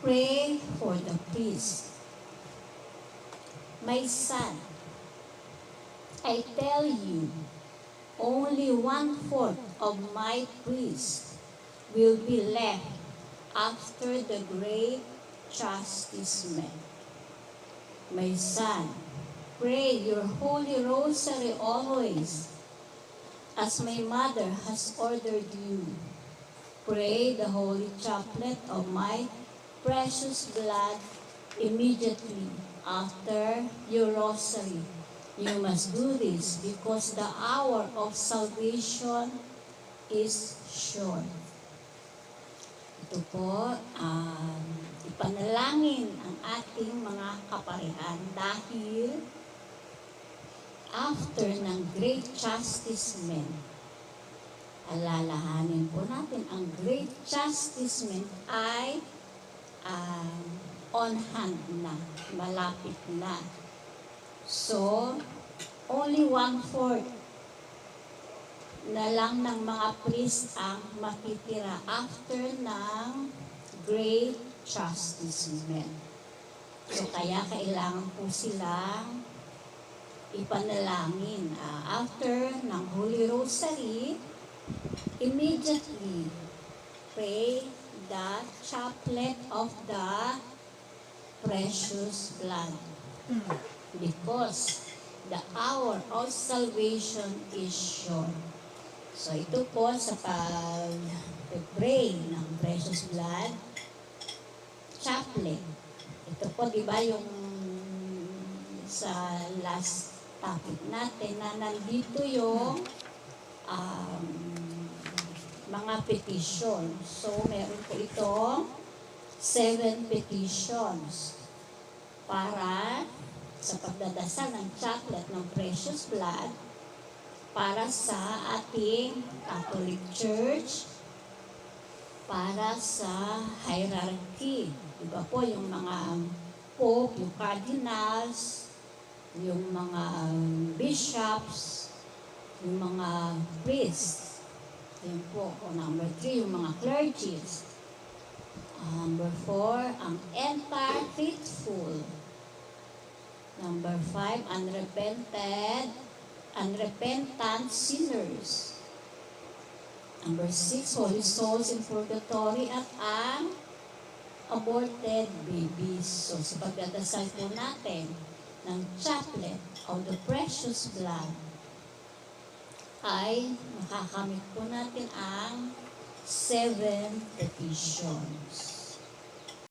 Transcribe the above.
Pray for the priest. My son, I tell you, only 1/4 of my priests will be left after the great chastisement. My son, pray your holy rosary always, as my mother has ordered you. Pray the holy chaplet of my precious blood immediately after your rosary. You must do this because the hour of salvation is short. Ito po, ipanalangin ang ating mga kaparehan dahil after ng great chastisement, alalahanin po natin ang great chastisement ay on hand na, malapit na. So, only 1/4 na lang ng mga priest ang matitira after ng great chastisement. So, kaya kailangan po silang ipanalangin. After ng Holy Rosary, immediately pray the chaplet of the precious blood. Because the hour of salvation is short. So ito po sa pag-pray ng precious blood chaplet. Ito po, di ba, yung sa last topic natin na nandito yung mga petition. So meron po itong 7 petitions para sa pagdadasal ng chaplet ng precious blood para sa ating Catholic Church, para sa hierarchy. Diba po yung mga pope, yung cardinals, yung mga bishops, yung mga priests. Yun po. Number 3, yung mga clergies. Number 4, ang entire faithful. Number 5, unrepentant sinners. Number 6, holy souls in purgatory at ang aborted babies. So, sa pagdadasal po natin ng chaplet of the precious blood, ay makakamit po natin ang 7 petitions.